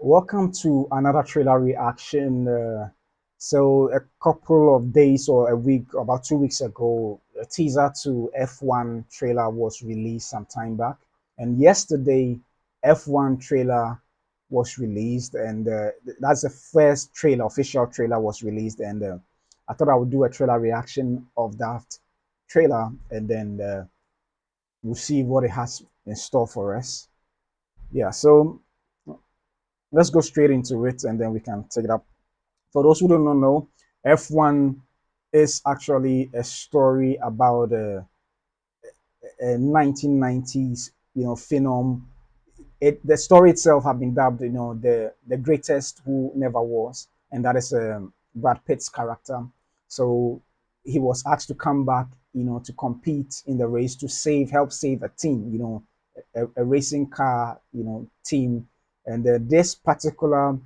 Welcome to another trailer reaction. So, a couple of days or a week, about 2 weeks ago, a teaser to F1 trailer was released some time back. And yesterday, F1 trailer was released, and that's the first trailer, official trailer was released. And I thought I would do a trailer reaction of that trailer, and then we'll see what it has in store for us. Yeah, so let's go straight into it and then we can take it up. For those who do not know, F1 is actually a story about a 1990s, film. The story itself have been dubbed, the greatest who never was, and that is Brad Pitt's character. So he was asked to come back, to compete in the race to help save a team, a racing car, team. And this particular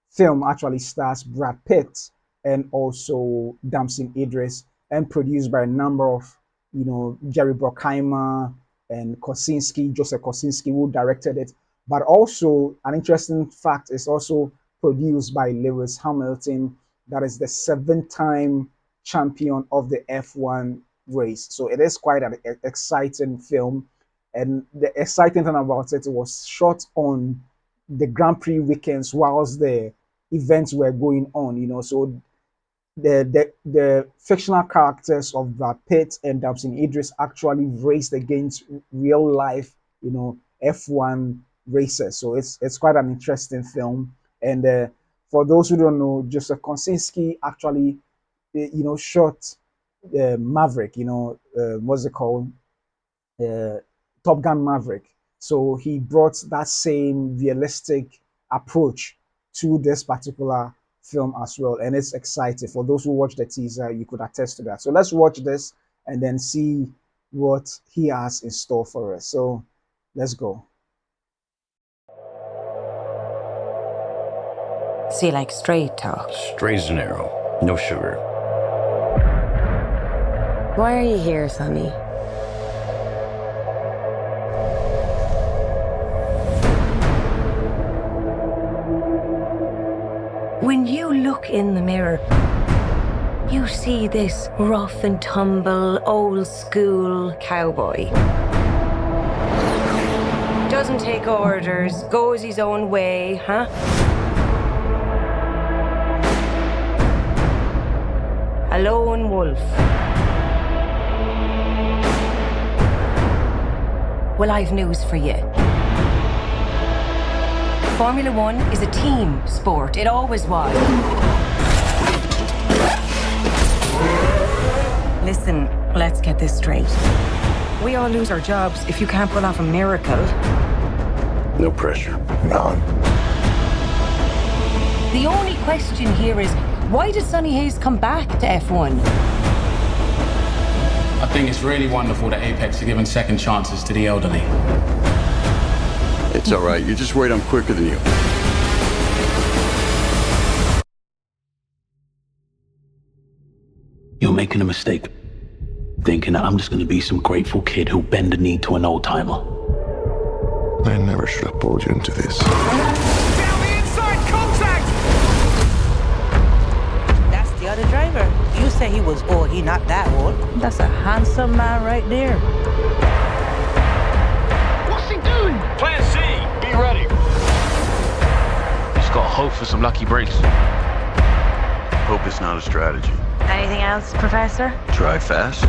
film actually stars Brad Pitt and also Damson Idris, and produced by a number of, Jerry Bruckheimer and Kosinski, Joseph Kosinski, who directed it. But also, an interesting fact is also produced by Lewis Hamilton, that is the seven-time champion of the F1 race. So it is quite an exciting film. And the exciting thing about it was shot on the Grand Prix weekends whilst the events were going on, So the fictional characters of Brad Pitt and Damson Idris actually raced against real life, F1 racers. So it's quite an interesting film. And for those who don't know, Joseph Kosinski actually, shot Maverick. What's it called? uh, Top Gun Maverick. So he brought that same realistic approach to this particular film as well. And it's exciting. For those who watch the teaser, you could attest to that. So let's watch this and then see what he has in store for us. So let's go. So you like straight talk? Straight as an arrow, no sugar. Why are you here, Sonny? When you look in the mirror, you see this rough and tumble, old school cowboy. Doesn't take orders, goes his own way, huh? A lone wolf. Well, I've news for you. Formula One is a team sport. It always was. Listen, let's get this straight. We all lose our jobs if you can't pull off a miracle. No pressure. None. The only question here is, why did Sonny Hayes come back to F1? I think it's really wonderful that Apex are giving second chances to the elderly. It's all right. You just wait. I'm quicker than you. You're making a mistake, thinking that I'm just gonna be some grateful kid who'll bend the knee to an old timer. I never should have pulled you into this. Down the inside, contact! That's the other driver. You say he was old, he not that old. That's a handsome man right there. What's he doing? Plan C, be ready. Just gotta hope for some lucky breaks. Hope it's not a strategy. Anything else, Professor? Try fast.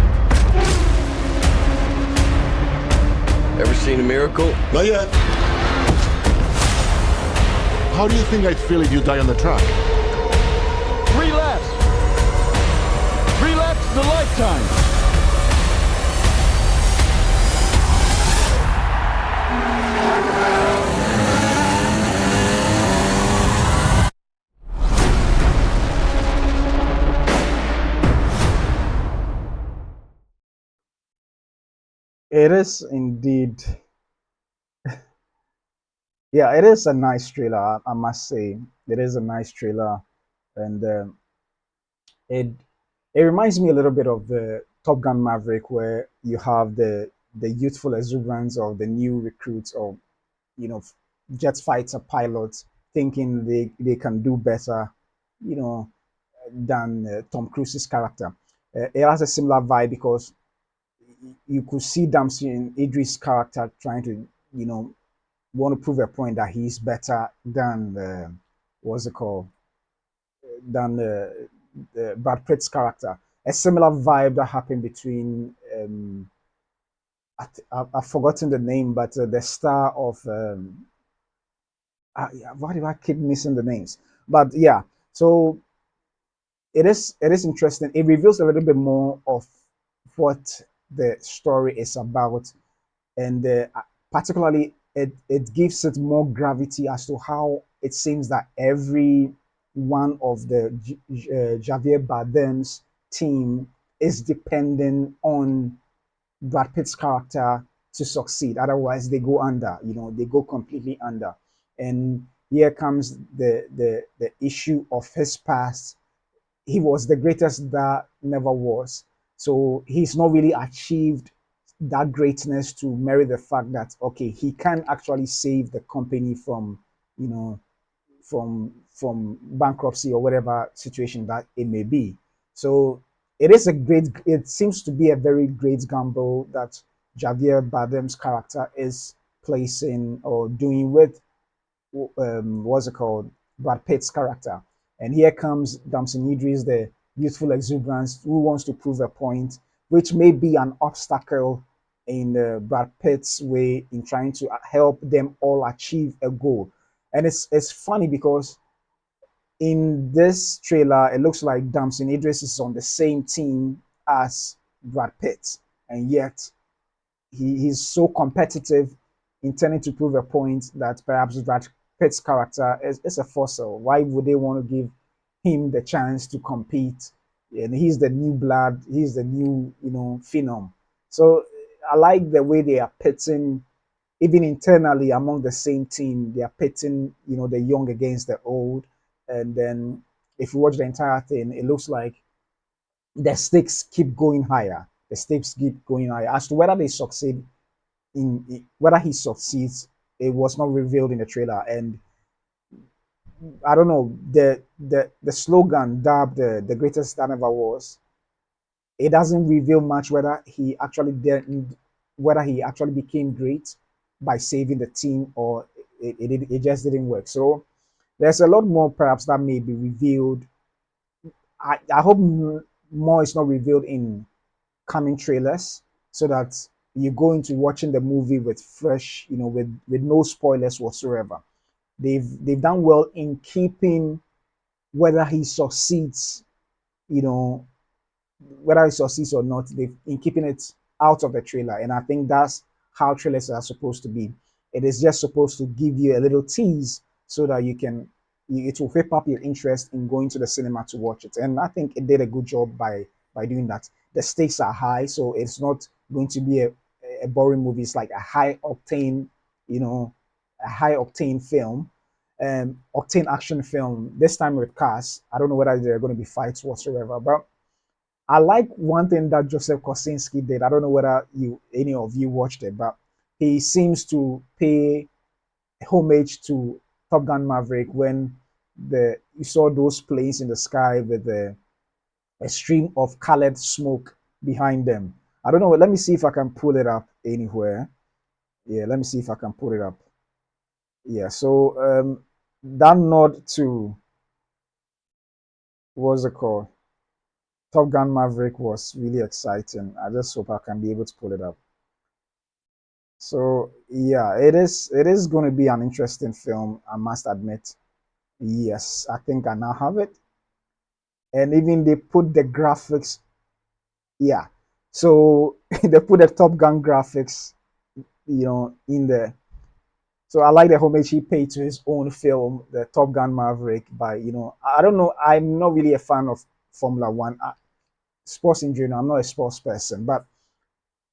Ever seen a miracle? Not yet. How do you think I'd feel if you die on the track? 3 laps. 3 laps is a lifetime. It is indeed, yeah, it is a nice trailer, I must say. It is a nice trailer. And it it reminds me a little bit of the Top Gun Maverick, where you have the youthful exuberance of the new recruits, or you know jet fighter pilots thinking they can do better, you know, than Tom Cruise's character. It has a similar vibe because you could see Damson Idris' character trying to, want to prove a point that he's better than what's it called, than Brad Pitt's character. A similar vibe that happened between I've forgotten the name, but the star of yeah, why do I keep missing the names? But yeah, so it is interesting. It reveals a little bit more of what the story is about, and particularly it gives it more gravity as to how it seems that every one of the Javier Bardem's team is dependent on Brad Pitt's character to succeed. Otherwise, they go under. They go completely under. And here comes the issue of his past. He was the greatest that never was. So he's not really achieved that greatness to merit the fact that okay, he can actually save the company from, you know, from bankruptcy or whatever situation that it may be. So it seems to be a very great gamble that Javier Bardem's character is placing or doing with what's it called, Brad Pitt's character. And here comes Damson Idris, the youthful exuberance who wants to prove a point, which may be an obstacle in Brad Pitt's way in trying to help them all achieve a goal. And it's funny because in this trailer, it looks like Damson Idris is on the same team as Brad Pitt, and yet he's so competitive, intending to prove a point that perhaps Brad Pitt's character is a fossil. Why would they want to give him the chance to compete? And he's the new blood, he's the new, phenom. So I like the way they are pitting, even internally among the same team, they are pitting, the young against the old. And then if you watch the entire thing, it looks like the stakes keep going higher. The stakes keep going higher. As to whether they succeed whether he succeeds, it was not revealed in the trailer. And I don't know, the slogan "Dab the greatest that ever was." It doesn't reveal much whether he actually became great by saving the team, or it just didn't work. So there's a lot more perhaps that may be revealed. I hope more is not revealed in coming trailers, so that you go into watching the movie with fresh, with no spoilers whatsoever. They've done well in keeping whether he succeeds, you know, whether he succeeds or not, they've in keeping it out of the trailer. And I think that's how trailers are supposed to be. It is just supposed to give you a little tease so that it will whip up your interest in going to the cinema to watch it. And I think it did a good job by doing that. The stakes are high, so it's not going to be a boring movie. It's like a high octane, you know, a high octane film, octane action film. This time with cars. I don't know whether there are going to be fights whatsoever, but I like one thing that Joseph Kosinski did. I don't know whether any of you watched it, but he seems to pay homage to Top Gun Maverick when you saw those planes in the sky with a stream of colored smoke behind them. I don't know. Let me see if I can pull it up anywhere. Yeah, let me see if I can pull it up. Yeah, so that nod to what's it called? Top Gun Maverick was really exciting. I just hope I can be able to pull it up. So yeah, it is going to be an interesting film, I must admit. Yes, I think I now have it. And even they put the graphics, yeah. So they put the Top Gun graphics, in there. So I like the homage he paid to his own film, the Top Gun Maverick. I don't know. I'm not really a fan of Formula One. Sports in general. I'm not a sports person, but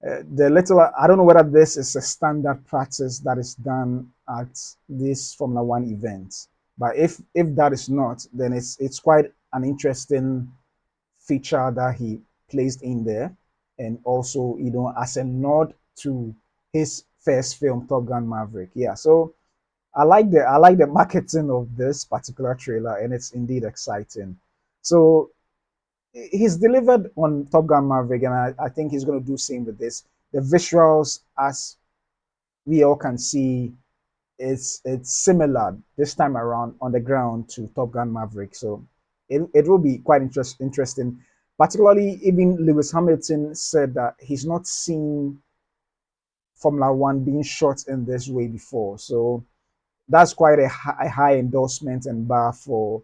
I don't know whether this is a standard practice that is done at these Formula One events. But if that is not, then it's quite an interesting feature that he placed in there, and also as a nod to his first film, Top Gun Maverick. Yeah, so I like the marketing of this particular trailer, and it's indeed exciting. So he's delivered on Top Gun Maverick, and I think he's going to do same with this. The visuals, as we all can see, it's similar this time around on the ground to Top Gun Maverick. So it will be quite interesting. Particularly, even Lewis Hamilton said that he's not seen Formula One being shot in this way before. So that's quite a high endorsement and bar for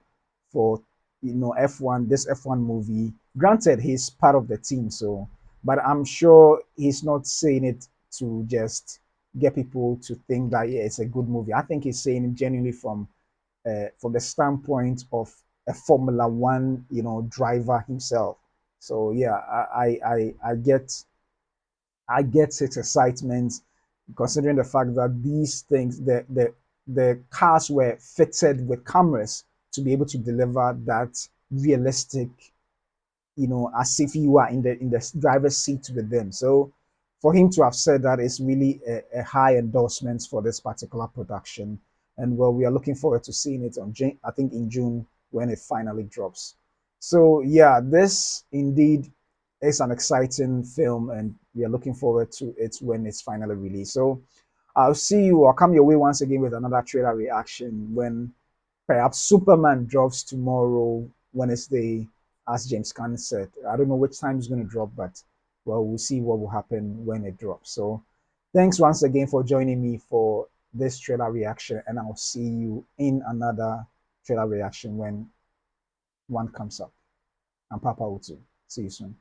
F1, this F1 movie. Granted, he's part of the team, so but I'm sure he's not saying it to just get people to think that yeah, it's a good movie. I think he's saying it genuinely from the standpoint of a Formula One, driver himself. So yeah, I get its excitement, considering the fact that these things, the cars were fitted with cameras to be able to deliver that realistic, as if you are in the driver's seat with them. So for him to have said that is really a high endorsement for this particular production. And well, we are looking forward to seeing it I think in June when it finally drops. So yeah, this indeed is an exciting film, and we are looking forward to it when it's finally released. So I'll come your way once again with another trailer reaction when perhaps Superman drops tomorrow, Wednesday, as James Gunn said. I don't know which time it's going to drop, but well, we'll see what will happen when it drops. So thanks once again for joining me for this trailer reaction, and I'll see you in another trailer reaction when one comes up. I'm Papa Utu. See you soon.